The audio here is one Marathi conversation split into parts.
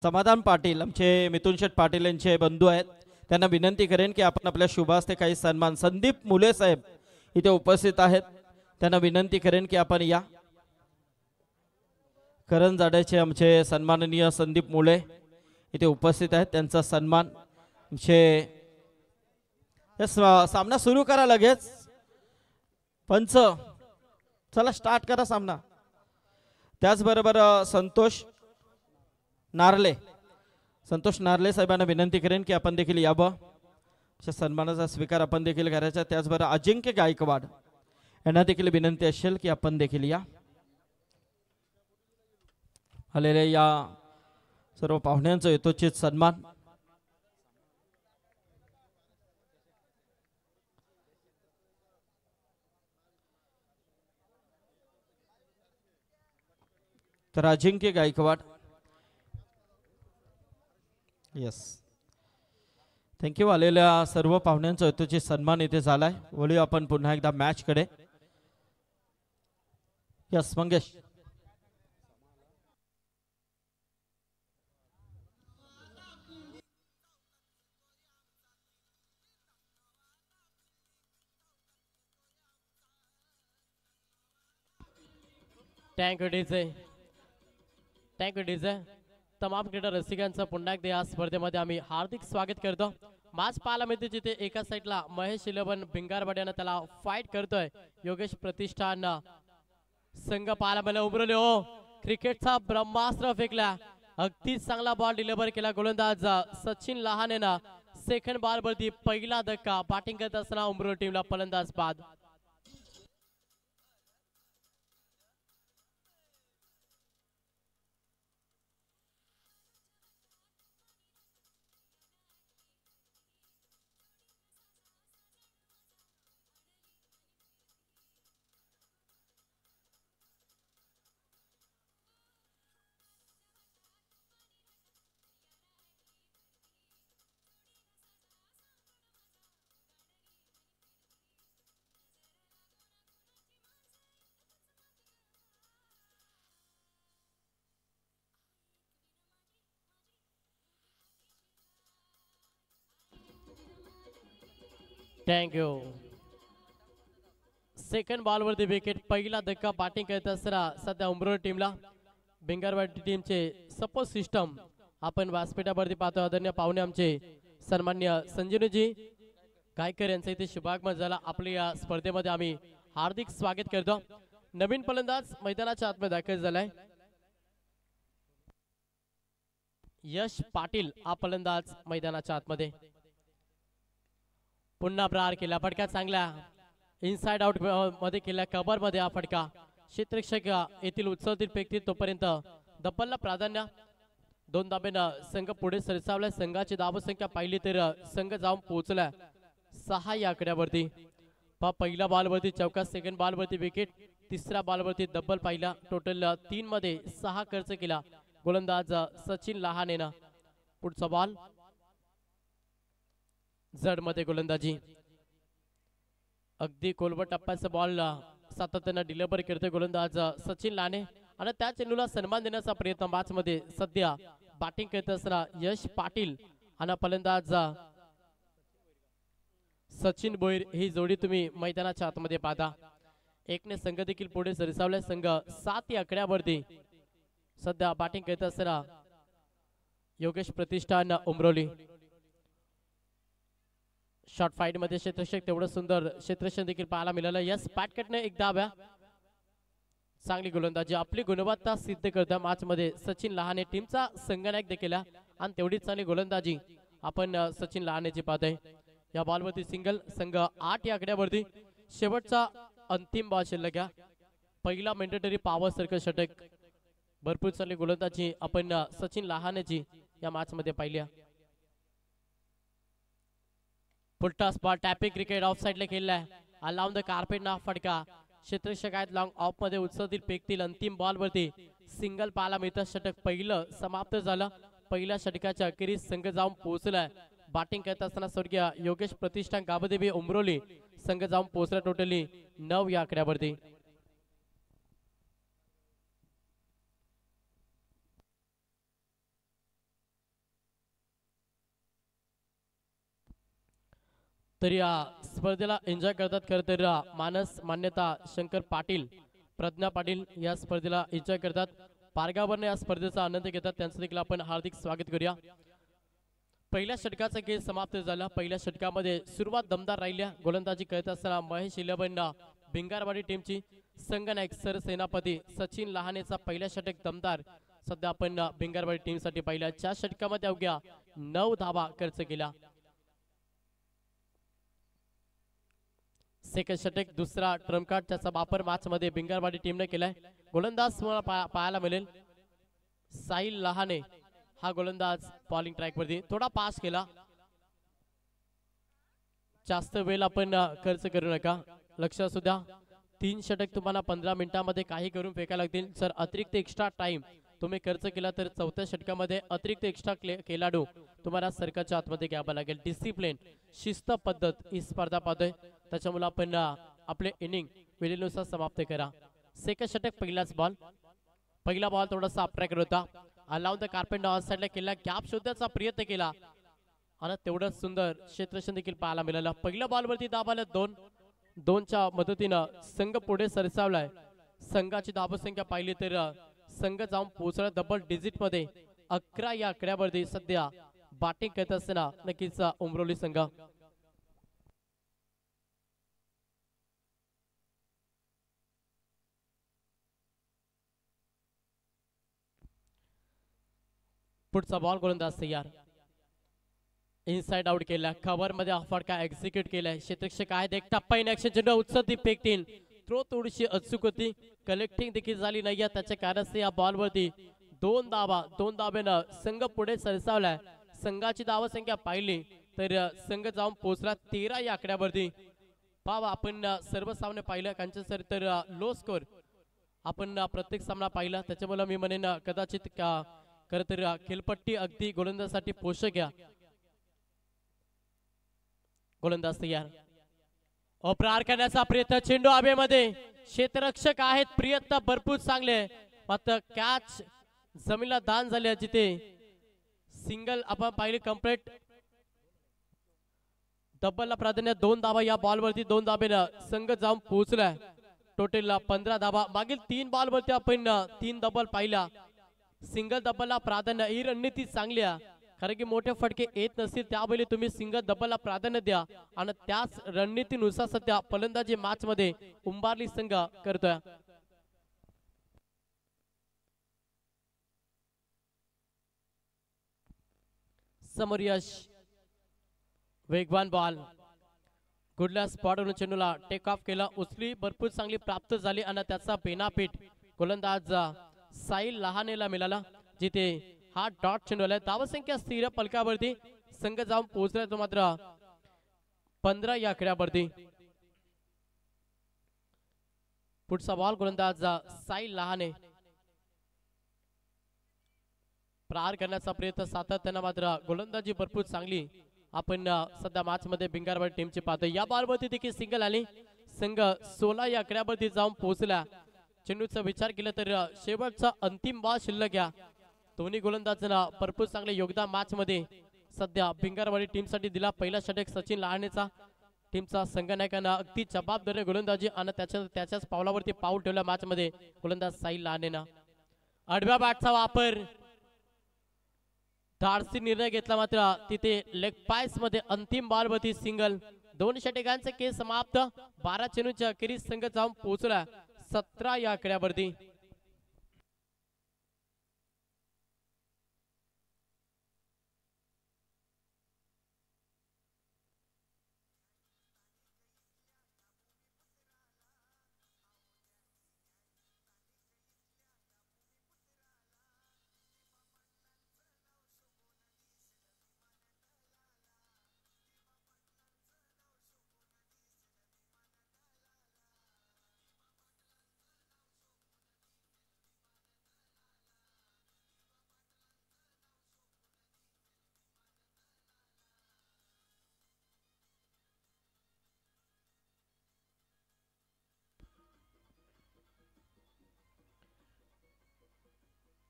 समाधान पाटील आमचे मिथुन शेठ पाटील यांचे बंधू आहेत. त्यांना विनंती करेन की आपण आपल्या शुभास्ते काही सन्मान. संदीप मुले साहेब इथे उपस्थित आहेत. त्यांना विनंती करेन की आपण या. करंजाड्याचे आमचे सन्माननीय संदीप मुले इथे उपस्थित आहेत. त्यांचा सन्मान सामना सुरू करा लगेच. पंच चला स्टार्ट करा सामना. त्याचबरोबर संतोष नारले साहेबांना विनंती करेन की आपण देखील यावं. अशा सन्मानाचा स्वीकार आपण देखील करायचा. त्याचबरोबर अजिंक्य गायकवाड यांना देखील विनंती असेल की आपण देखील या. आलेल्या या सर्व पाहुण्यांचा यथोचित सन्मान. तर अजिंक्य गायकवाड यस थँक्यू. आलेल्या सर्व पाहुण्यांचा यथोचित सन्मान इथे झालाय. वळूया आपण पुन्हा एकदा मॅच कडे. यस मंगेश. Thank you DJ. तमाम क्रीडा रसिकांचं पुन्हा एकदा या स्पर्धेमध्ये आम्ही हार्दिक स्वागत करतो. मॅच पाहायला मिळते जिथे एका साईडला महेश इलेवन भिंगारवाड्यानं त्याला फाईट करतोय. योगेश प्रतिष्ठान संघ पाहायला मिळाला. उमरले हो क्रिकेटचा ब्रह्मास्त्र फेकला. अगदी चांगला बॉल डिलिव्हर केला गोलंदाज सचिन लहानेनं. सेकंड बॉल वरती पहिला धक्का. बॅटिंग करत असताना उमरो टीमला फलंदाज बाद. थँक्यू. सेकंड बॉल वरती विकेट. पहिला धक्का. बॅटिंग करत असताना सध्या उमरोड टीमला भिंगारवाडी टीमचे सपोर्ट सिस्टम आपण व्यासपीठावरती पाहतो. आदरणीय पाहुणे आमचे सन्मान्य संजीवजी गायकर यांचा इथे शुभागमन झाला. आपल्या या स्पर्धेमध्ये आम्ही हार्दिक स्वागत करतो. नवीन फलंदाज मैदानाच्या आतमध्ये दाखल झालाय. यश पाटील हा फलंदाज मैदानाच्या आतमध्ये. पुन्हा प्रहार केला. फटका चांगला इनसाइड आउट मध्ये केला. कव्हर मध्ये हा फटका. क्षेत्ररक्षक येथील उत्सवतील फेकतील तोपर्यंत दप्पलला प्राधान्य. 2 धाब्यानं संघ पुढे सरसावला. संघाची धावसंख्या पाहिली तर संघ जाऊन पोहोचला 6 या आकड्यावरती. पहिला बॉल वरती चौका. सेकंड बॉल वरती विकेट. तिसऱ्या बॉल वरती डबल पाहिला. टोटल 3 मध्ये 6 खर्च केला गोलंदाज सचिन लहानेनं. पुढचा बॉल जड मध्ये गोलंदाजी. अगदी कोलवट टप्प्याचा बॉल सातत्यानं डिलिव्हर करतोय गोलंदाज सचिन लाने. आणि त्या चेंडूला सन्मान देण्याचा प्रयत्न मॅच मध्ये सध्या बॅटिंग करत असताना यश पाटील आणि फलंदाज सचिन भोईर ही जोडी तुम्ही मैदानाच्या आतमध्ये पाहता. एकने संघ देखील पुढे सरसावला. संघ 7 या आकड्यावरती सध्या बॅटिंग करत असताना योगेश प्रतिष्ठान उमरोली. शॉर्ट फाईट मध्ये क्षेत्ररक्षक तेवढं सुंदर क्षेत्ररक्षण देखील पाहायला मिळालं. यस पॅटकटने एकदा हव्या. चांगली गोलंदाजी. आपली गुणवत्ता सिद्ध करता मॅच मध्ये सचिन लहाने टीमचा संघनायक देखील. आणि तेवढीच चांगली गोलंदाजी आपण सचिन लहानेची पाहतोय. या बॉल वरती सिंगल. संघ 8 या आकड्यावरती. शेवटचा अंतिम बॉल शिल्लक. पहिला मेंडेटरी पॉवर सर्कल षटक. भरपूर चांगली गोलंदाजी आपण सचिन लहानेची या मॅच मध्ये पाहिली. पुलटा स्पॉट टॅपिंग क्रिकेट ऑफ साइडला खेळलाय. अलाउन द कार्पेट ना फटका. क्षेत्ररक्षक आहेत लॉंग ऑफ मध्ये उत्सवतील फेकतील. अंतिम बॉल वरती सिंगल पाहायला मिळतं. षटक पहिलं समाप्त झालं. पहिल्या षटकाच्या अखेरीस संघ जाऊन पोहोचलाय. बॅटिंग करत असताना स्वर्गीय योगेश प्रतिष्ठान गाबदेवी उमरोली संघ जाऊन पोहोचला टोटली 9 या आकड्यावरती. तर या स्पर्धेला एन्जॉय करतात खरं तर मानस मान्यता शंकर पाटील प्रज्ञा पाटील या स्पर्धेला एन्जॉय करतात पारगावरने या स्पर्धेचा आनंद घेतात त्यांचं देखील आपण हार्दिक स्वागत करूया पहिल्या षटकाचा खेळ समाप्त झाला पहिल्या षटकामध्ये सुरुवात दमदार राहिल्या गोलंदाजी करत असताना महेश इलेव्हन भिंगारवाडी टीमची संघनायक सरसेनापती सचिन लहानेचा पहिल्या षटक दमदार सध्या आपण भिंगारवाडी टीमसाठी पहिल्या 4 षटकामध्ये अवघ्या 9 धावा खर्च केला सेकंड षटक दुसरा ट्रम्प कार्ड त्याचा वापर मॅच मध्ये भिंगारवाडी टीमने केलाय गोलंदाज पाहायला मिळेल साहिल लहाने हा गोलंदाज बॉलिंग ट्रॅक वरती थोडा पास केला जास्त वेळ आपण खर्च करू नका लक्ष असू द्या 3 षटक तुम्हाला 15 मिनिटांमध्ये काही करून फेकायला लागतील जर अतिरिक्त एक्स्ट्रा टाइम तुम्ही खर्च केला तर चौथ्या षटकामध्ये अतिरिक्त एक्स्ट्रा खेळाडू तुम्हाला सर्कलच्या आतमध्ये घ्यावा लागेल डिसिप्लिन शिस्त पद्धत ही स्पर्धा पाहतोय त्याच्यामुळे आपण आपले इनिंग वेळेनुसार समाप्त करा सेकंड षटक पहिला बॉल थोडासा अपट्रॅकर होता अलाउन द कार्पेंटर ऑन साइडला केला गॅप शोधण्याचा प्रयत्न केला आणि तेवढंच सुंदर क्षेत्ररक्षण देखील पाहायला मिळालं पहिल्या बॉलवरती दाबाला 2-2च्या मदतीनं संघ पुढे सरसावलाय संघाची धावसंख्या पाहिली तर संघ जाऊन पोहोचला डबल डिजिट मध्ये 11 या आकड्यावरती सध्या बॅटिंग करत असताना नक्कीच उमरोली संघ पुढचा बॉल गोलंदाज तयार इनसाइड आउट केला कव्हर मध्ये फटका एक्झिक्यूट केलाय क्षेत्ररक्षक आहेत एक टप्पा इन ऍक्शन चेंडू उचलती फेकतील थ्रो थोडीशी अचूक होती कलेक्टिंग देखील झाली नाही त्याच्या कारण या बॉल वरती 2 धाब्यानं संघ पुढे सरसावलाय संघाची धाव संख्या पाहिली तर संघ जाऊन पोहोचला 13 या आकड्यावरती पावा आपण सर्व सामने पाहिलं कांचन सर तर लो स्कोर आपण प्रत्येक सामना पाहिला त्याच्यामुळे मी म्हणेन कदाचित खरं तर खेळपट्टी अगदी गोलंदाजासाठी पोषक या गोलंदाज तयार प्रहार करण्याचा प्रयत्न चेंडू हवेमध्ये क्षेत्ररक्षक आहेत प्रयत्न भरपूर चांगले मात्र कॅच जमीनला दान झाले जिथे सिंगल आपण पाहिले कंप्लीट डबलला प्राधान्य 2 धावा या बॉल वरती 2 धाब्यानं संघ जाऊन पोहोचलाय टोटल 15 धावा मागील 3 बॉल वरती आपण 3 डबल पाहिला सिंगल डबलला प्राधान्य ही रणनीती चांगली आहे कारण की मोठे फटके येत नसतील त्यावेळी तुम्ही सिंगल डबलला प्राधान्य द्या आणि त्याच रणनीतीनुसार सध्या फलंदाजी मॅच मध्ये उंबारली संघ करतोय समोर यश वेगवान बॉल गुडल्या स्पॉटवरून चेंडूला टेक ऑफ केला उचली भरपूर चांगली प्राप्त झाली आणि त्याचा बेनापीठ गोलंदाज साहिल लहानेला मिळाला जिथे हा डॉट चेंडू आला धावसंख्या स्थिर पलकावरती संघ जाऊन पोहोचला तो मात्र 15 या आकड्यावरती पुढचा बॉल गोलंदाज साहिल लहाने प्रहार करण्याचा प्रयत्न सातत्यानं मात्र गोलंदाजी भरपूर चांगली आपण सध्या मॅच मध्ये भिंगारवाडी टीमची पाहतो या बॉलवरती देखील सिंगल आली संघ 16 या आकड्यावरती जाऊन पोहोचला चेंडूचा विचार केला तर शेवटचा अंतिम बॉल शिल्लक घ्या दोन्ही गोलंदाजांना भरपूर चांगले योगदान मॅच मध्ये सध्या भिंगारवाडी टीम साठी दिला पहिला षटक सचिन लहानेचा टीमचा संघनायकांना अगदी जबाबदारी गोलंदाजी आणि त्याच्याच पावलावरती पाऊल ठेवला मॅच मध्ये गोलंदाज साहिल लहानेना आडव्या बॅटचा वापर धाडसी निर्णय घेतला मात्र तिथे लेग पायस मध्ये अंतिम बॉल वरती सिंगल 2 षटकांचे खेळ समाप्त 12 चेंडूच्या अखेरीस संघ जाऊन पोहोचला 17 या आकड्यावरती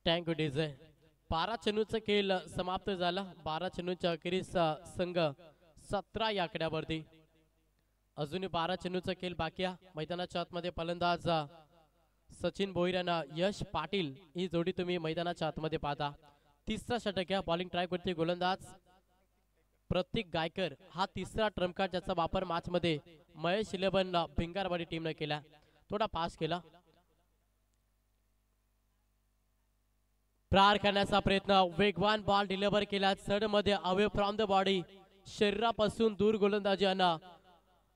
थँक्यू डीजे 12 चेंडूचा खेळ समाप्त झाला 12 चेंडूच्या अखेरीस संघ 17 या आकड्यावरती अजूनही 12 चेंडूचा खेळ बाकी आहे. मैदानाच्या आतमध्ये फलंदाज सचिन भोईर यांना यश पाटील ही जोडी तुम्ही मैदानाच्या आतमध्ये पाहता. तिसरा षटक आहे. बॉलिंग ट्राय करते गोलंदाज प्रतीक गायकर. हा तिसरा ट्रम्प कार्ड ज्याचा वापर मॅच मध्ये महेश 11 भिंगारवाडी टीमने केला. थोडा पास केला. प्रहार करण्याचा प्रयत्न, वेगवान बॉल डिलिव्हर केला चढ मध्ये अवे फ्रॉम द बॉडी, शरीरापासून दूर गोलंदाजी यांना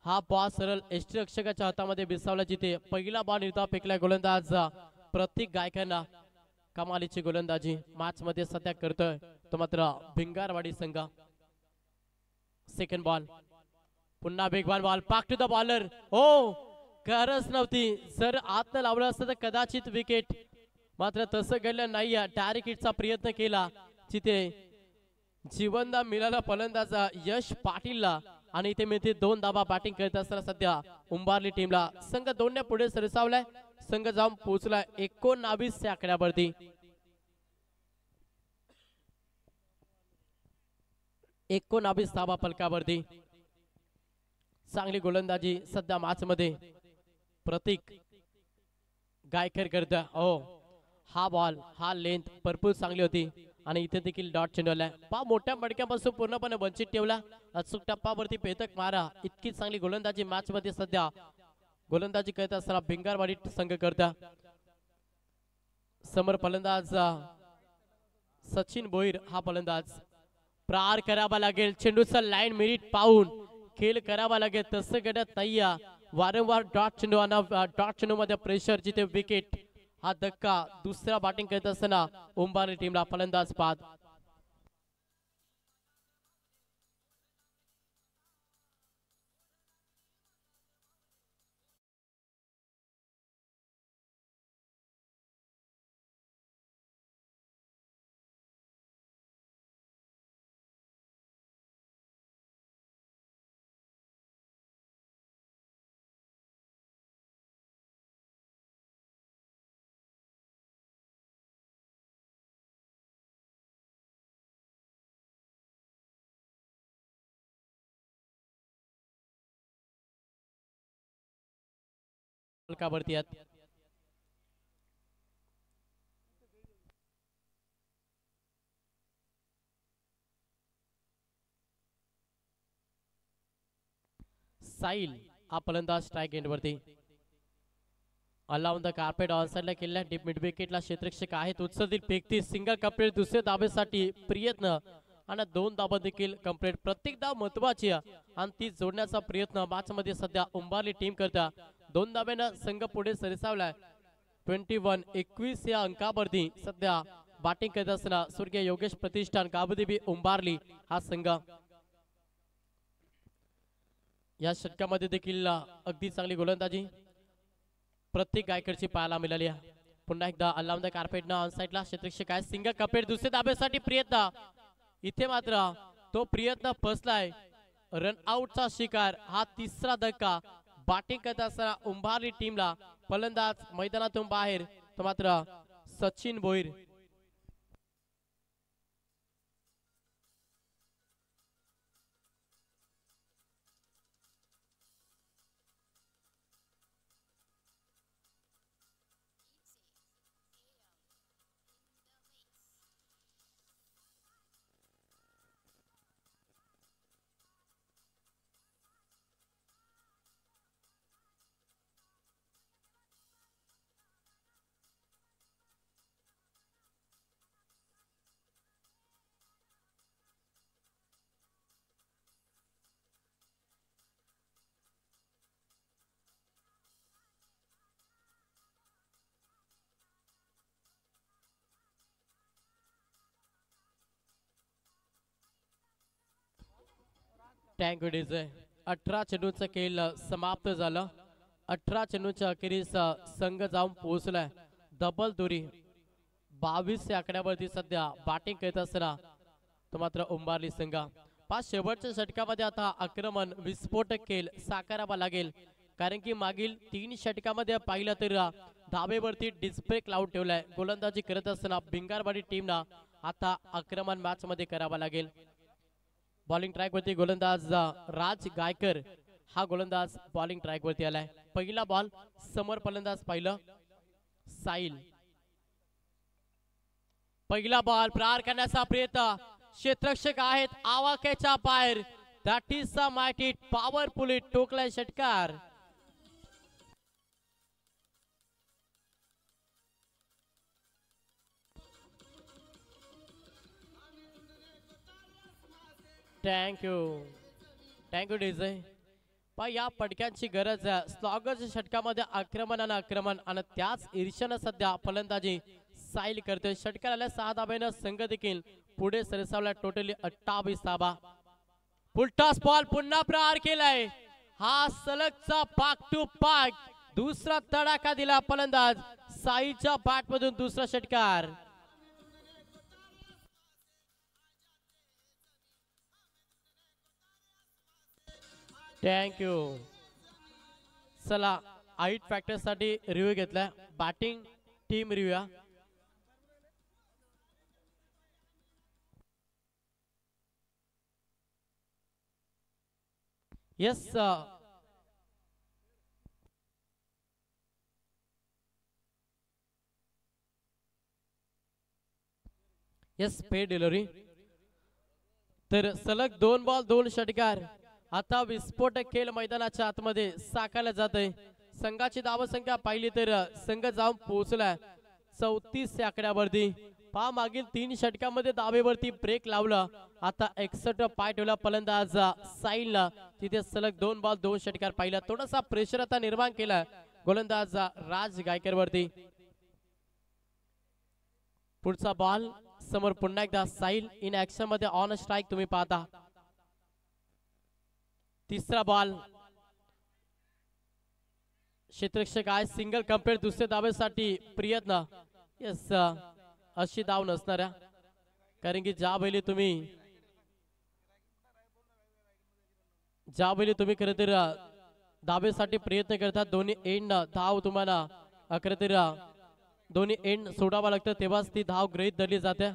हा बॉल सरळ एष्टी रक्षकाच्या हातामध्ये बिसावला. जिथे पहिला बॉल निर्धाव फेकला गोलंदाज प्रतीक गायकांना. कमालीची गोलंदाजी मॅच मध्ये सध्या करतोय तो मात्र भिंगारवाडी संघ. सेकंड बॉल, पुन्हा वेगवान बॉल, पाक टू द बॉलर. हो, गरज नव्हती. जर आत लावलं असतं तर कदाचित विकेट, मात्र तसं घडलं नाही. डायरेक्ट हिटचा प्रयत्न केला जिथे जीवनदान मिळाला फलंदाजा यश पाटीलला आणि इथे मिळते 2 धावा. बॅटिंग करत असताना सध्या उंबारली टीमला संघ 2 पुढे सरसावलाय. संघ जाऊन पोहोचलाय 19 आकड्यावरती. 19 धावा फलकावरती. चांगली गोलंदाजी सध्या मॅच मध्ये प्रतीक गायकर करत. हो, हा बॉल, हा लेंथ भरपूर चांगली होती आणि इथे देखील डॉट चेंडू आलाय. मोठ्या मडक्यापासून पूर्णपणे वंचित ठेवला. अचूक टप्पावरती पेतक मारा. इतकी चांगली गोलंदाजी मॅच मध्ये सध्या गोलंदाजी करत असताना भिंगारवाडी संघ करता. समोर फलंदाज सचिन भोईर. हा फलंदाज प्रहार करावा लागेल. चेंडूचा लाईन मिनिट पाहून खेळ करावा लागेल. तसं घडत नाही. वारंवार डॉट चेंडू आणि डॉट चेंडू मध्ये प्रेशर, जिथे विकेट. हा धक्का दुसरा बॅटिंग करत असताना उंबारली टीमला फलंदाज बाद. फलकावरती आहेत. साईल हा फलंदाज स्ट्राइक एंड वरती. अलाउन द कार्पेट ऑन साइडला केलेला डीप मिड विकेटला क्षेत्ररक्षक आहेत. उत्सर्जित फेकती सिंगल कंप्लीट. दुसऱ्या धाबेसाठी प्रयत्न आणि 2 धाबा देखील कंप्लीट. प्रत्येक धाव महत्वाची आणि ती जोडण्याचा प्रयत्न मॅच मध्ये सध्या उंबारली टीम करता. 2 धाब्यानं संघ पुढे सरसावलाय. 21 या अंकावरती सध्या बॅटिंग करत असताना स्वर्गीय योगेश प्रतिष्ठान काबुदेवी उंबारली हा संघ. या षटकामध्ये देखील अगदी चांगली गोलंदाजी प्रत्येक गायकरची पाहायला मिळाली आहे. पुन्हा एकदा अलाउन द कार्पेट ऑन साइडला क्षेत्ररक्षक आहे. Single complete. दुसऱ्या धाब्यासाठी प्रयत्न. इथे मात्र तो प्रयत्न फसलाय. रन आउटचा शिकार. हा तिसरा धक्का. बॅटिंग करत असताना उंबारली टीमला फलंदाज मैदानातून बाहेर तो मात्र सचिन भोईर. टँक 18 चेंडूचा खेळ समाप्त झाला. 18 चेंडूच्या अखेरीस संघ जाऊन पोहोचलाय. डबल दुरी 22 या आकड्यावरती सध्या बॅटिंग करत असताना तो मात्र उंबारली संघ. 5 शेवटच्या षटकामध्ये आता आक्रमण विस्फोटक खेळ साकारावा लागेल. कारण की मागील 3 षटकामध्ये पाहिलं तर धाबेवरती डिस्प्ले क्लाउड ठेवलाय. गोलंदाजी करत असताना भिंगारवाडी टीमना आता आक्रमण मॅच मध्ये करावा लागेल. बॉलिंग ट्रॅक वरती गोलंदाज राज गायकर हा गोलंदाज बॉलिंग ट्रॅक वरती आलाय. पहिला बॉल समोर फलंदाज पाहिलं साईल. पहिला बॉल प्रहार करण्याचा प्रयत्न, क्षेत्ररक्षक आहेत आवाक्याच्या बाहेर. दॅट इज अ माइटी पॉवरफुली टोकलाय षटकार. Thank you DJ. पण या पटक्यांची गरज आहे. स्लॉगरच्या षटकामध्ये आक्रमण आणि त्याच ईर्ष्यानं सध्या फलंदाजी साईल करतोय. षटकार आल्या 6 धाब्यानं संघ देखील पुढे सरसावला. टोटली 28 धाबा. फुलटॉस बॉल पुन्हा प्रहार केलाय. हा सलगचा पाक टू पाक दुसरा तडाखा दिला फलंदाज साईच्या बॅट मधून. दुसरा षटकार. थँक्यू. चला आईट फॅक्टर साठी रिव्ह्यू घेतला. Batting team review. Yes yes पे डिलिव्हरी. तर सलग 2 बॉल 2 षटकार. आता विस्फोटक खेळ मैदानाच्या आतमध्ये साकारला जात आहे. संघाची धावसंख्या पाहिली तर संघ जाऊन पोहोचला 34 या आकड्यावरती. मागील 3 षटकामध्ये धावेवरती ब्रेक लावला. आता 61 पाय ठेवला फलंदाज साईलला. तिथे सलग 2 बॉल 2 षटकार पाहिला. थोडासा प्रेशर आता निर्माण केला गोलंदाज राज गायकर वरती. पुढचा बॉल समोर पुन्हा एकदा साईल इन ऍक्शन मध्ये ऑन स्ट्राइक तुम्ही पाहता. तिसरा बॉल क्षेत्ररक्षक आहे सिंगल कंपेअर दुसऱ्या धावेसाठी प्रयत्न. येस अशी धाव नसणाऱ्या, कारण की ज्या वेळी तुम्ही खरं तर धावेसाठी प्रयत्न करतात दोन्ही एंड धाव तुम्हाला खरं तर दोन्ही एंड सोडावा लागतं तेव्हाच ती धाव गृहीत धरली जाते.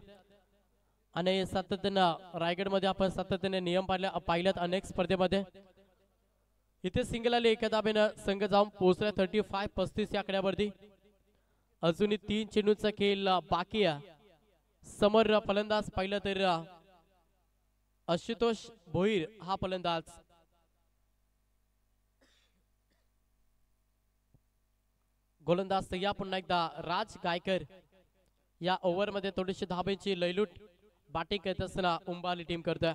आणि सातत्यानं रायगड मध्ये आपण सातत्याने नियम पाहिल्यात अनेक स्पर्धेमध्ये. इथे सिंगल आले एका धाब्यानं संघ जाऊन पोहोचला 35-35 या आकड्यावरती. अजूनही 3 चेंडूचा खेळ बाकी आहे. समोर फलंदाज पाहिलं तर आशुतोष भोईर हा फलंदाज. गोलंदाज या पुन्हा एकदा राज गायकर. या ओव्हर मध्ये थोडीशी धाब्यांची लयलूट बॅटिंग करत असताना उंबाली टीम करतोय.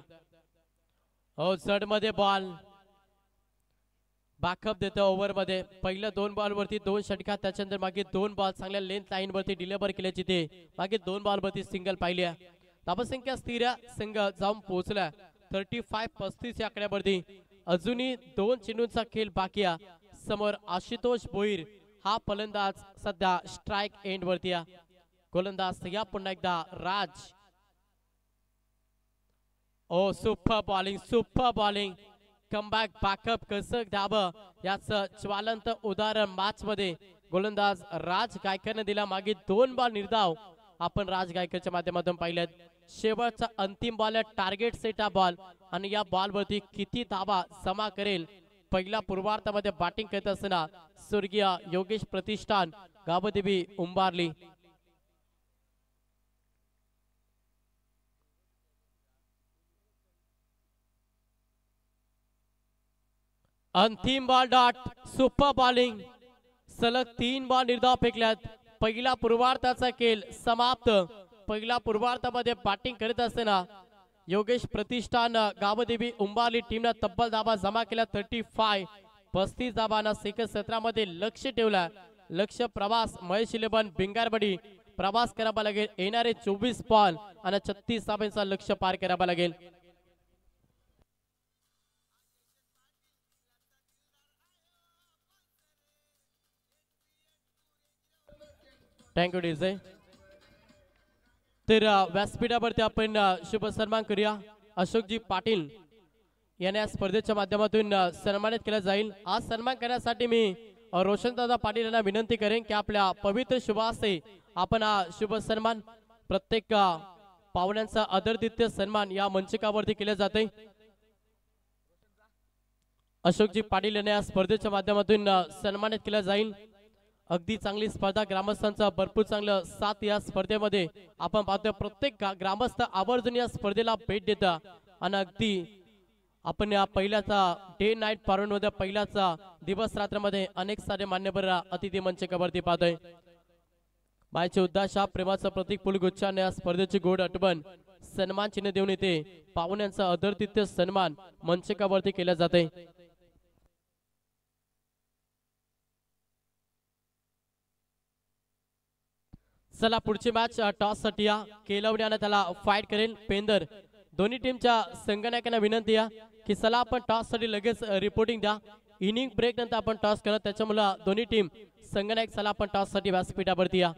हो जड मध्ये बॉल बॅकअप देतो ओव्हर मध्ये. पहिल्या 2 बॉल वरती 2 षटकार. त्याच्यानंतर मागे 2 बॉल चांगल्या लेंथ लाईन वरती डिलिव्हर केल्याची ते मागे 2 बॉल वरती सिंगल पाहिली आहे. धावसंख्या स्थिर संघ जाऊन पोहोचला 35-35 या आकड्यावरती. अजूनही 2 चेंडूंचा खेळ बाकी आहे. समोर आशुतोष भोईर हा फलंदाज सध्या स्ट्राइक एंड वरती आहे. गोलंदाज या पुन्हा एकदा राज. ओ सुपर बॉलिंग कमबॅक बॅकअप कसं द्यावं याचं ज्वलंत उदाहरण मॅच मध्ये गोलंदाज राज गायकरने दिला. मागे 2 बॉल निर्धाव आपण राज गायकरच्या माध्यमातून पाहिलेत. शेवटचा अंतिम बॉल टार्गेट सेट हा बॉल आणि या बॉल वरती किती धावा जमा करेल. पहिल्या पूर्वार्धामध्ये बॅटिंग करत असताना स्वर्गीय योगेश प्रतिष्ठान गावदेवी उंबारली. अंतिम बॉल डॉट. Super bowling. सलग 3 बॉल निर्धाव फेकल्यात. पहिला पूर्वार्धाचा खेळ समाप्त. पहिल्या पूर्वार्धामध्ये बॅटिंग करत असताना योगेश प्रतिष्ठान गावदेवी उंबारली टीमने तब्बल धावा जमा केल्या 35 धावांना सेकंद 17 मध्ये लक्ष ठेवला. लक्ष प्रवास महेश 11 बिंगारबडी प्रवास करावा लागेल. येणारे 24 बॉल आणि 36 धावांचा लक्ष पार करावा लागेल. Thank you DJ. तर व्यासपीठावरती आपण शुभ सन्मान करूया. अशोकजी पाटील यांना या स्पर्धेच्या माध्यमातून सन्मानित केला जाईल. आज सन्मान करण्यासाठी मी रोशनदादा पाटील यांना विनंती करेन की आपल्या पवित्र शुभास्ते आपण हा शुभ सन्मान प्रत्येक पाहुण्यांचा आदरातिथ्य सन्मान या मंचकावरती केले जाते. अशोकजी पाटील यांना या स्पर्धेच्या माध्यमातून सन्मानित केलं जाईल। अगदी चांगली स्पर्धा, ग्रामस्थांचा भरपूर चांगलं साथ या स्पर्धेमध्ये आपण पाहतोय। प्रत्येक ग्रामस्थ आवर्जून या स्पर्धेला भेट देतात आणि अगदी आपण या पहिल्याचा डे नाईट पार्वणमध्ये पहिल्याचा दिवस रात्रमध्ये अनेक सारे मान्यवर अतिथी मंचकावरती पाहतोय। मायेचे उद्देश प्रेमाचं प्रतीक फुलगुच्छाने या स्पर्धेची गोड आठवण सन्मान चिन्ह देऊन येते। पाहुण्यांचा आदरातिथ्य सन्मान मंचकावरती केला जाते। चला पुढची मॅच टॉस साठी या केलवणे आणि त्याला फाईट करेल पेंदर। दोन्ही टीमच्या संघनायकांना विनंती आहे की चला आपण टॉस साठी लगेच रिपोर्टिंग द्या। इनिंग ब्रेक नंतर आपण टॉस करत, त्याच्यामुळे दोन्ही टीम संघनायक चला आपण टॉस साठी व्यासपीठावरती या।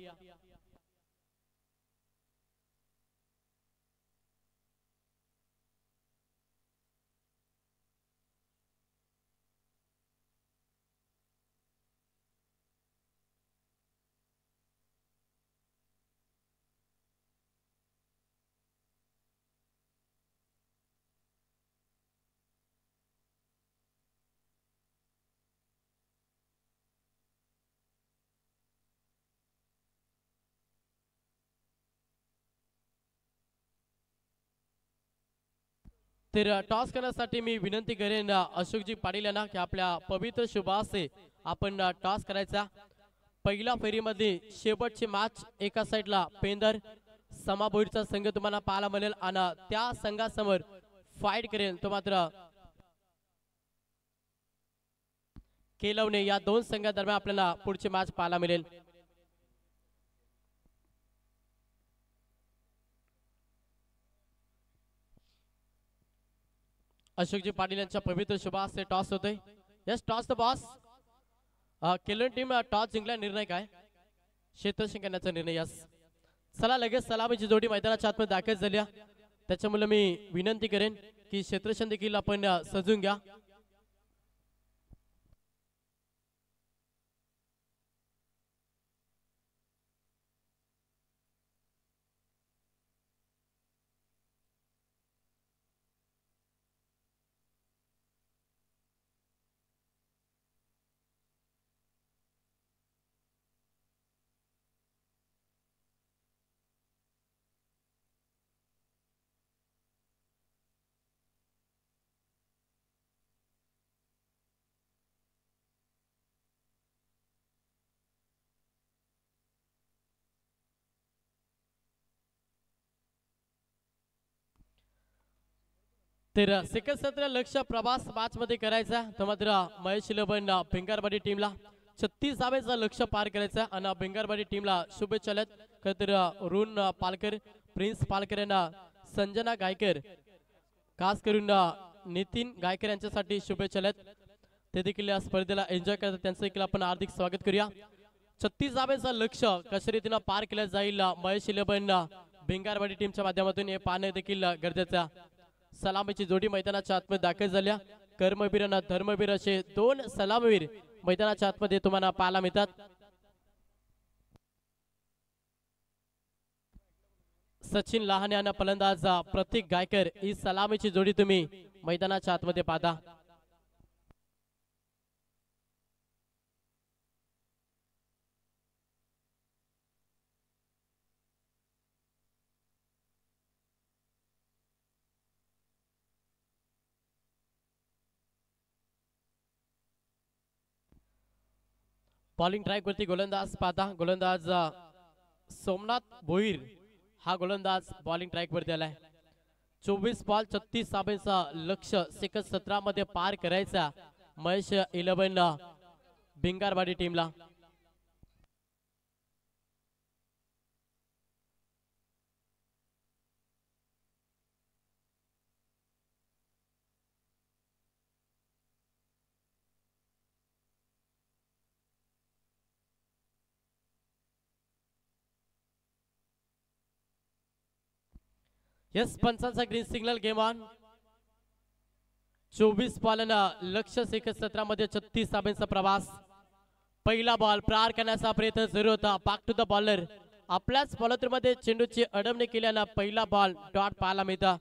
तर टॉस करण्यासाठी मी विनंती करेन अशोकजी पाटील यांना की आपल्या पवित्र शुभासे आपण टॉस करायचा। पहिल्या फेरीमध्ये शेवटची मॅच एका साइडला पेंदर समाभोईरचा संघ तुम्हाला पाहायला मिळेल आणि त्या संघासमोर फाईट करेल तो मात्र केलवणे। या दोन संघादरम्यान आपल्याला पुढची मॅच पाहायला मिळेल। अशोकजी पाटील यांच्या पवित्र शुभासे टॉस होतोय। Yes toss the boss. Kelwane team toss जिंकला, निर्णय काय? क्षेत्ररक्षण करण्याचा निर्णय। यस चला लगेच सलामीची जोडी मैदानाच्या आतमध्ये दाखल झाली, त्याच्यामुळे मी विनंती करेन की क्षेत्ररक्षण देखील आपण सजून घ्या। तर सेकंड सत्र लक्ष प्रवास मॅच मध्ये करायचा, तर मात्र महेश इलेव्हन भिंगारवाडी टीमला 36 धावेचा लक्ष पार करायचा आणि भिंगारवाडी टीमला शुभेच्छा आहेत। तर रुण पालकर, प्रिन्स पालकर यांना, संजना गायकर, खास करून नितीन गायकर यांच्यासाठी शुभेच्छा आहेत। ते देखील या स्पर्धेला एन्जॉय करतात, त्यांचं देखील आपण हार्दिक स्वागत करूया। 36 धावेचा लक्ष कशा रीतीने पार केलं जाईल महेश इलेव्हन भिंगारवाडी टीमच्या माध्यमातून हे पाहणे देखील गरजेचं। सलामीची जोडी मैदानाच्या आतमध्ये दाखल झाल्या। कर्मवीर आणि धर्मवीर असे दोन सलामवीर मैदानाच्या आतमध्ये तुम्हाला पाहायला मिळतात। सचिन लहाने आणि फलंदाज प्रतीक गायकर ही सलामीची जोडी तुम्ही मैदानाच्या आतमध्ये पाहता। बॉलिंग ट्रॅक वरती गोलंदाज पाहता, गोलंदाज सोमनाथ भोईर हा गोलंदाज बॉलिंग ट्रॅक वरती आलाय। 24 बॉल 36 धावेचा लक्ष सेकंड 17 मध्ये पार करायचा महेश इलेव्हन भिंगारवाडी टीमला। यस पंचांचा ग्रीन सिग्नल गेम ऑन। 24 बॉलना लक्ष सेकंड 17 मध्ये 36 धावेचा प्रवास। पहिला बॉल पार करण्याचा प्रयत्न सुरू होता, बॅक टू द बॉलर। आपल्याच बॉलर मध्ये चेंडूची अडवणी केल्याने पहिला बॉल डॉट पाहायला मिळता।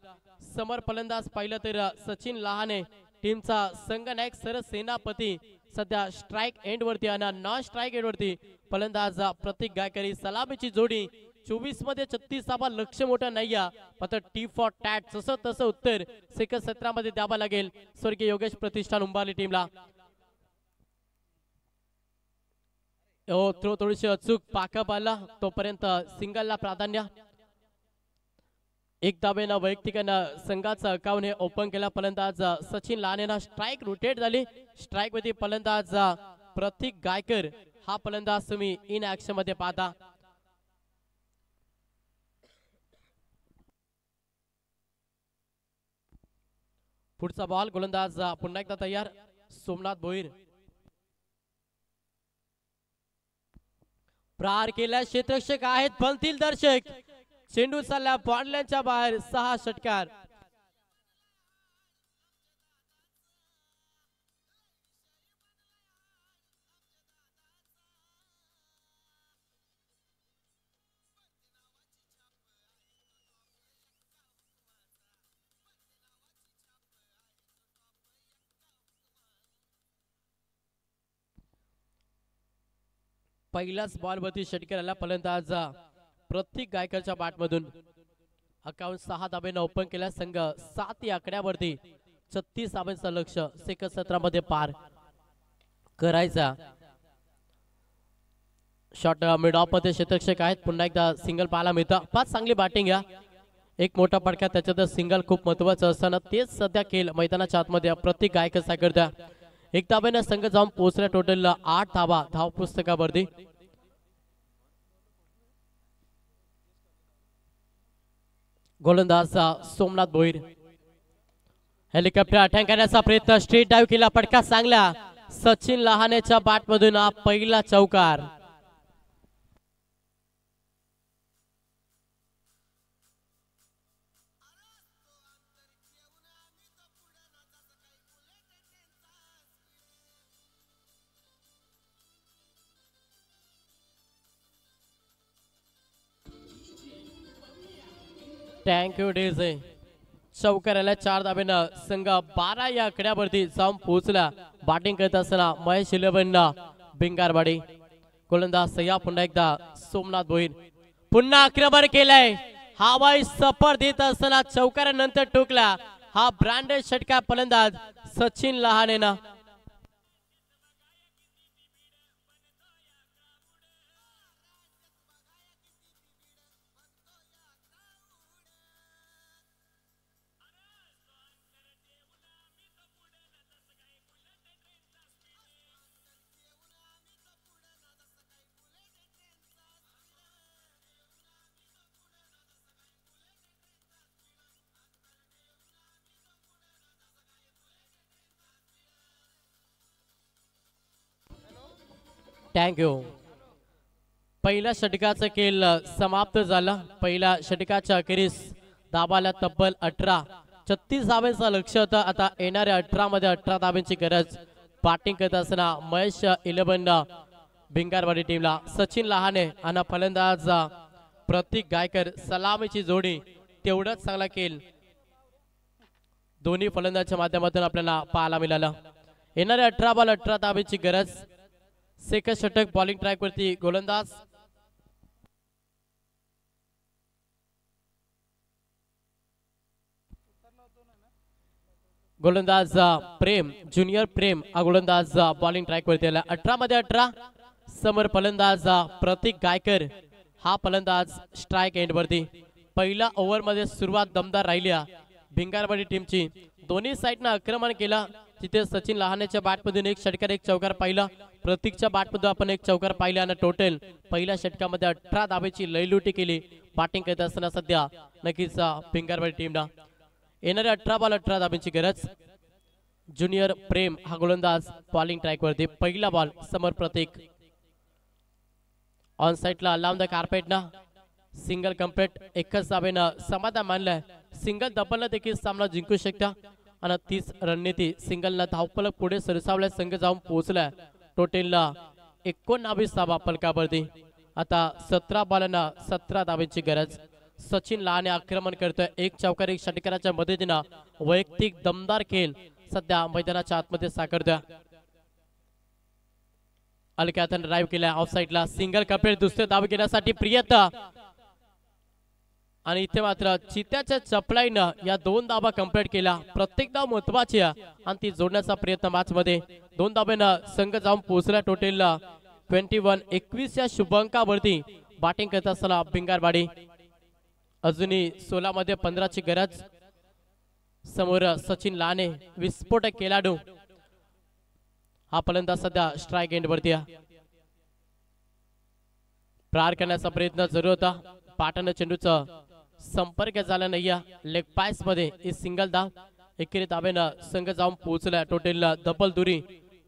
समोर फलंदाज पाहिलं तर सचिन लहाने टीमचा संघनायक सरस सेनापती सध्या स्ट्राइक एंड वरती आणि नॉन स्ट्राइक एंड वरती फलंदाज प्रतीक गायकरी. सलामीची जोडी 24 मध्ये 36 धावा, लक्ष मोठं नाही मात्र टी फॉर टॅट जसं तसं उत्तर सेकंड 17 मध्ये द्यावं लागेल स्वर्गीय योगेश प्रतिष्ठान उंबारली टीमला. हो थ्रो थोडीशी अचूक पाकअप आला तोपर्यंत सिंगलला प्राधान्य. एक धावेनं वैयक्तिकानं संघाचा अकाउंट हे ओपन केला. फलंदाज सचिन लहानेनं स्ट्राइक रोटेट झाली. स्ट्राइक मध्ये फलंदाज प्रतीक गायकर हा फलंदाज तुम्ही इन ऍक्शन मध्ये पाहता. पुढचा बॉल गोलंदाज पुन्हा एकदा तयार सोमनाथ भोईर. प्रहार केला क्षेत्ररक्षक आहेत बनतील दर्शक. चेंडू चालला बॉन्डलॅनच्या बाहेर 6 षटकार. पहिल्याच बॉल वरती षटकार आला. फलंदाज प्रतीक गायकरच्या बॅट मधून अकाउंट 6 धाब्यानं ओपन केला. संघ 7 या आकड्यावरती 36 धाब्यांचं लक्ष सेकंड 17 मध्ये पार करायचा. शॉट मिड ऑफ मध्ये क्षेत्ररक्षक आहेत. पुन्हा एकदा सिंगल पाहायला मिळतं. 5 चांगली बॅटिंग या एक मोठा फटका त्याच्यात सिंगल खूप महत्वाचं असताना तेच सध्या खेळ मैदानाच्या आतमध्ये प्रतीक गायकर साकारता. एक धाब्यानं संघ जाऊन पोहोचला. टोटल 8 धावा धाव पुस्तकावरती. गोलंदाज सोमनाथ भोईर हेलिकॉप्टर अटॅक करण्याचा प्रयत्न स्ट्रेट डाईव्ह केला. फटका चांगला सचिन लहानेच्या बॅट मधून हा पहिला चौकार. थँक्यू डेझे. चौकाराला 4 धाब्यानं संघ 12 या आकड्यावरती जाऊन पोहोचला. बॅटिंग करत असताना महेश इलेव्हन भिंगारवाडी. गोलंदाज सह्या पुन्हा एकदा सोमनाथ भोईर. पुन्हा आक्रमण केलंय. हवाई सफर देत असताना चौकारानंतर टोकला हा ब्रँडेड षटकार फलंदाज सचिन लहानेनं. थँक्यू. पहिल्या षटकाचा खेळ समाप्त झाला. पहिल्या षटकाच्या अखेरीस धाबाला तब्बल 18. 36 धाब्यांचं लक्ष होतं. आता येणाऱ्या 18 मध्ये 18 धाब्यांची गरज. बॅटिंग करत असताना महेश इलेव्हन भिंगारवाडी टीमला सचिन लहाने आणि फलंदाज प्रतीक गायकर. सलामीची जोडी तेवढंच चांगला खेळ दोन्ही फलंदाजच्या माध्यमातून आपल्याला पाहायला मिळालं. येणाऱ्या 18 बॉल 18 धाब्यांची गरज. सेकंड षटक बॉलिंग ट्रॅक वरती गोलंदाज प्रेम ज्युनियर प्रेम हा गोलंदाज बॉलिंग ट्रॅक वरती आला. 18 मध्ये 18. समोर फलंदाज प्रतीक गायकर हा फलंदाज स्ट्राइक एंड वरती. पहिल्या ओव्हर मध्ये सुरुवात दमदार राहिली भिंगारवाडी टीमची. दोन्ही साइडनं आक्रमण केला. तिथे सचिन लहानेच्या बॅटमधून एक षटकार एक चौकार पाहिला. प्रतीकच्या बॅटमधून आपण एक चौकार पाहिला आणि टोटल पहिल्या षटकामध्ये 18 धाब्याची लयलुटी केली. बॅटिंग करत असताना सध्या नक्कीच भिंगारवाडी टीमला येणाऱ्या 18 बॉल 18 धाब्यांची गरज. ज्युनियर प्रेम हा गोलंदाज बॉलिंग ट्रॅक वरती. पहिला बॉल समोर प्रतीक ऑन साइडला लांब द कार्पेट ना सिंगल कंप्लीट. एकच धाब्यानं समाधान मानलंय. सिंगल डबलनं देखील सामना जिंकू शकता आणि 30 रणनीती सिंगलनं धावफलक पुढे सरसावल्या. संघ जाऊन पोहोचलाय. टोटलला 19 धावा फलकावरती. आता 17 बॉलांना 17 धाब्यांची गरज. सचिन लहाने आक्रमण करतोय. एक चौकार एक षटकाराच्या मदतीनं वैयक्तिक दमदार खेळ सध्या मैदानाच्या आतमध्ये साकारतोय. अलक्यातन ड्राइव्ह केला ऑफ साइडला, सिंगल कंप्लीट, दुसरे धाव घेण्यासाठी प्रियता आणि इथे मात्र चित्याच्या चपलाईनं या 2 धावा कंप्लीट केल्या. प्रत्येक धाव महत्वाची आहे आणि ती जोडण्याचा प्रयत्न मॅच मध्ये 2 धाब्यानं संघ जाऊन पोहोचला. टोटल 21 या शुभांकावरती बॅटिंग करत असताना भिंगारवाडी. अजूनही 16 मध्ये 15 ची गरज. समोर सचिन लहाने विस्फोटक खेळाडू. हा फलंदाज सध्या स्ट्राइक एंड वरती आहे. प्रहार करण्याचा प्रयत्न जरूर होता. पाटण चेंडूचा संपर्क झाला नाही. लेग पायस मध्ये सिंगल धाव. एकेरी धाब्यानं संघ जाऊन पोहोचला. टोटल डबल दुरी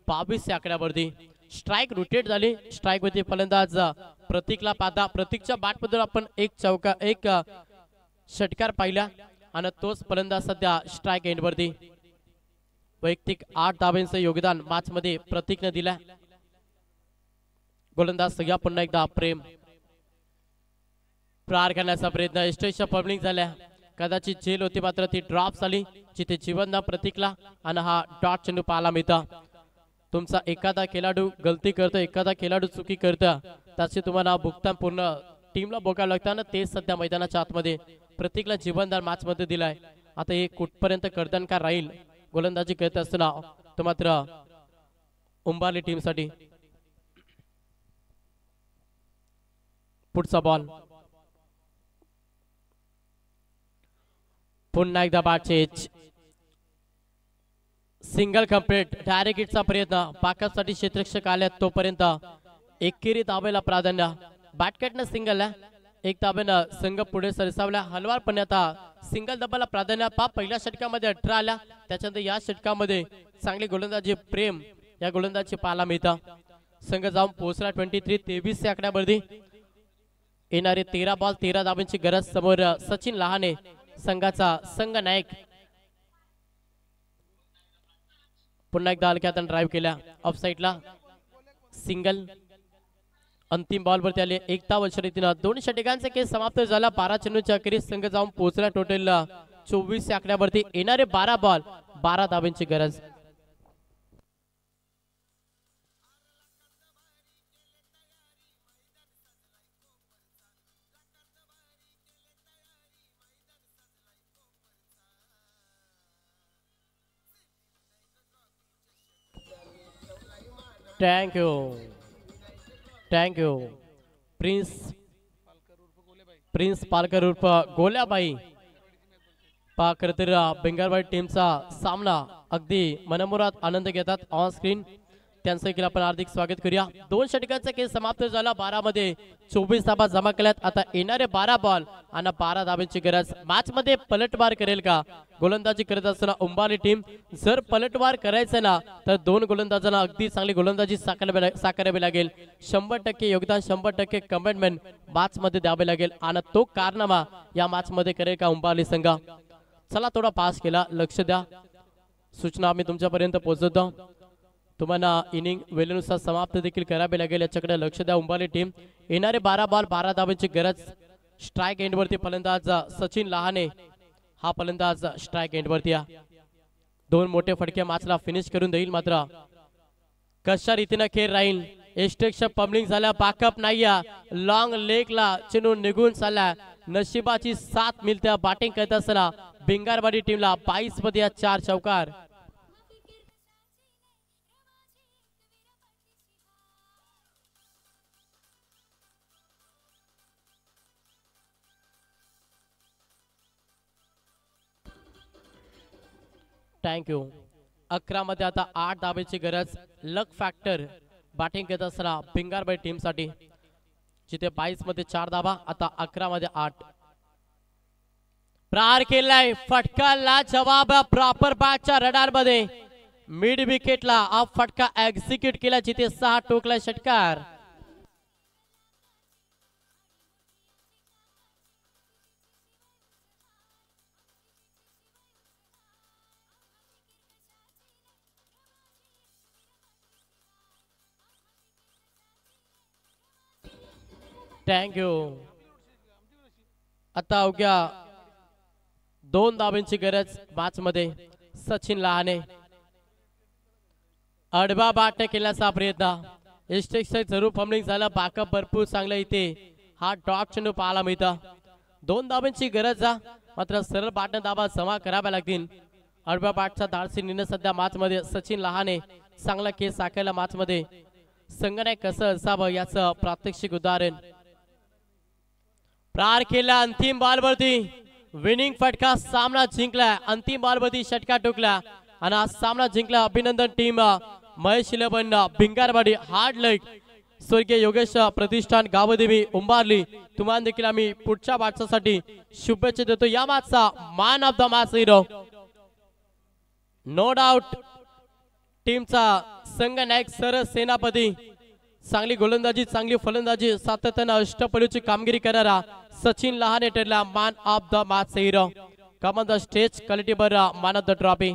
22 या आकड्यावरती. स्ट्राइक रोटेट झाली. स्ट्राइक वरती फलंदाज प्रतीकला पाहता. प्रतीकच्या बॅट मधून आपण एक षटकार पाहिला आणि तोच फलंदाज सध्या स्ट्राइक एंड वरती. वैयक्तिक 8 धाब्यांचं योगदान मॅच मध्ये प्रतीकने दिला. गोलंदाज सगळ्या पुन्हा एकदा प्रेम. प्रहार करण्याचा प्रयत्न स्टेजच्या पब्लिक झाल्या. कदाचित झेल होती मात्र ती ड्रॉप झाली. जिथे जीवन प्रतीकला आणि हा डॉट चेंडू पाहायला मिळतो. तुमचा एखादा खेळाडू गलती करतो, एखादा खेळाडू चुकी करतो, त्याचे तुम्हाला भुगतान पूर्ण टीमला भोगावं लागतं. ते सध्या मैदानाच्या आतमध्ये प्रतीकला जीवनदार मॅच मध्ये दिलाय. आता हे कुठपर्यंत कर्तनकार राहील गोलंदाजी करत असताना तो मात्र उंबारली टीम साठी. पुढचा बॉल पुन्हा एकदा बॅटचेज. Single complete. डायरेक्ट हिटचा प्रयत्न. पाकासाठी क्षेत्ररक्षक आले तोपर्यंत एकेरी धावेला प्राधान्य. बॅटकॅटनं सिंगल. एक धाब्यानं संघ पुढे सरसावला. हलवारपणे आता सिंगल धाब्याला प्राधान्य. पहिल्या षटकामध्ये 18 आल्या. त्याच्यानंतर या षटकामध्ये चांगली गोलंदाजी प्रेम या गोलंदाजी पाहायला मिळतं. संघ जाऊन पोहोचला 23 या आकड्यावरती. येणारे 13 बॉल 13 धाब्यांची गरज. समोर सचिन लहाने संघाचा संघ नायक. पुन्हा एकदा हलक्यात ड्राइव्ह केल्या ऑफ साइडला. सिंगल. अंतिम बॉल वरती आले. एक धाव शर्यतीनं 2 षटकांचा खेळ समाप्त झाला. 12 चेंडूच्या अखेरीस संघ जाऊन पोहोचला. टोटल 24 या आकड्यावरती. येणारे 12 बॉल 12 धाब्यांची गरज. थँक यू प्रिन्स पालकर उर्फ गोल्याबाई. खरं तर भिंगारवाडी टीमचा सामना अगदी मनमुराद आनंद घेतात ऑन स्क्रीन. त्यांचं देखील आपण हार्दिक स्वागत करूया. 2 षटकांचा खेळ समाप्त झाला. 12 मध्ये 24 धाबा जमा केल्यात. आता येणारे 12 बॉल आणि 12 धाब्यांची गरज. मॅच मध्ये पलटवार करेल का गोलंदाजी करत असताना उंबारली टीम? जर पलटवार करायचं ना तर 2 गोलंदाजांना अगदी चांगली गोलंदाजी साकारावी लागेल. 100% योगदान, 100% कमिटमेंट मॅच मध्ये द्यावे लागेल आणि तो कारनामा या मॅच मध्ये करेल का उंबारली संघ? चला थोडा पास केला, लक्ष द्या. सूचना आम्ही तुमच्यापर्यंत पोहोचवतो. तुम्हाला इनिंग वेळेनुसार समाप्त देखील करावे लागेल, याच्याकडे लक्ष द्या उंबारली टीम. येणारे 12 बॉल 12 धाब्यांची गरज. स्ट्राइक एंड वरती फलंदाज सचिन लहाने. हा फलंदाज स्ट्राइक एंड वरती. 2 मोठे फटके मॅचला फिनिश करून देईल. मात्र कशा रीतीने खेळ राहील? एस्टेक्शन पब्लिंग झाल्या. बॅकअप नाही. लॉंग लेगला चेंडू निघून चालला. नशिबाची साथ मिळते. बॅटिंग करत असताना भिंगारवाडी टीमला 22 मध्ये 4 चौकार. थँक्यू. 11 मध्ये आता 8 धाब्याची गरज. लक फॅक्टर बॅटिंग करत असताना भिंगारवाडी टीम साठी. जिथे 22 मध्ये 4 धाबा, आता 11 मध्ये 8. प्रहार केलाय. फटकाला जवाब प्रॉपर बॅटच्या रडार मध्ये. मिड विकेटला हा फटका एक्झिक्यूट केला. जिथे 6 टोकला षटकार. थँक्यू. आता अवघ्या 2 धाब्यांची गरज मॅच मध्ये. सचिन लहाने आडवा बाट केल्याचा प्रयत्न इष्टेक जरूर फमलिंग झालं बॅकअप भरपूर चांगलं इथे हा डॉट चेंडू पाहायला मिळतं 2 धावांची गरज आहे मात्र सरळ बाट धावा जमा कराव्या लागतील आडव्या बाटचा धाडसी निर्णय सध्या मॅच मध्ये सचिन लहाने चांगला खेळ साकारला मॅच मध्ये संगणक कसं असावं याचं प्रात्यक्षिक उदाहरण प्रार केला अंतिम बॉलवरती विनिंग फटका सामना जिंकला अंतिम बॉलवरती षटका टोकला आणि हा सामना जिंकला अभिनंदन टीम महेश इलेवन भिंगारवाडी हार्ड लक स्वर्गीय योगेश प्रतिष्ठान गावदेवी उंबारली तुम्हाला देखील आम्ही पुढच्या वाटचासाठी शुभेच्छा देतो या मॅचचा man of the match hero no doubt टीमचा संघनायक सर सेनापती चांगली गोलंदाजी चांगली फलंदाजी सातत्यानं अष्टपैलूची कामगिरी करणारा सचिन लहाने ठरला man of the match hero come on the stage quality बर man of the trophy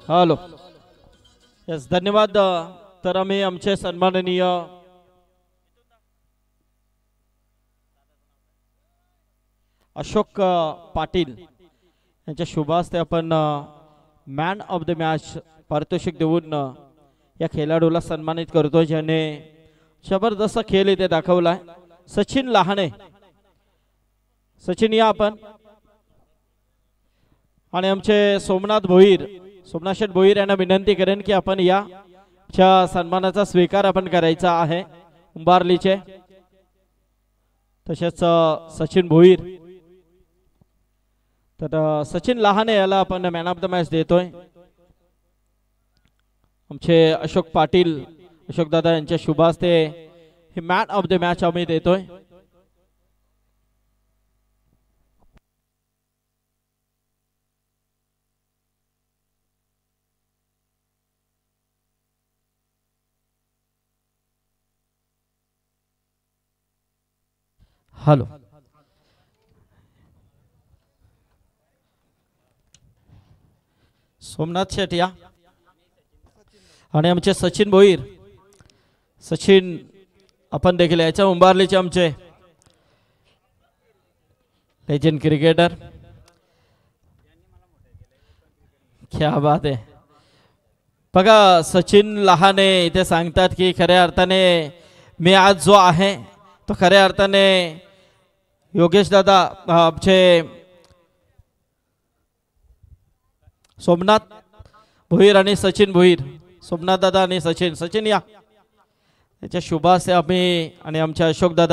hello yes धन्यवाद तर आम्ही आमचे सन्माननीय अशोक पाटील यांच्या शुभ हस्ते आपण मॅन ऑफ द मॅच पारितोषिक देऊन या खेळाडूला सन्मानित करतो ज्याने जबरदस्त खेळ इथे दाखवलाय सचिन लहाने सचिन या आपण आणि आमचे सोमनाथ शेठ भोईर यांना विनंती करेन की आपण या सन्मानाचा स्वीकार आपण करायचा आहे उंबारलीचे तसेच सचिन भोईर तर सचिन लहाने याला आपण मॅन ऑफ द मॅच देतोय आमचे अशोक पाटील अशोक दादा यांच्या शुभ हस्ते हे मॅन ऑफ द मॅच आम्ही देतोय हॅलो सोमनाथ शेठ या आणि आमचे सचिन भोईर सचिन आपण देखील याच्या उंबारलीचे आमचे लेजेंड क्रिकेटर क्या बात आहे बघा सचिन लहाने इथे सांगतात की खऱ्या अर्थाने मी आज जो आहे तो खऱ्या अर्थाने योगेश दादा आमचे सोमनाथ भोईर आणि सचिन भोईर सोमनाथ दादा आणि सचिन या त्याच्या शुभ हस्ते आम्ही आणि आमच्या अशोक दादा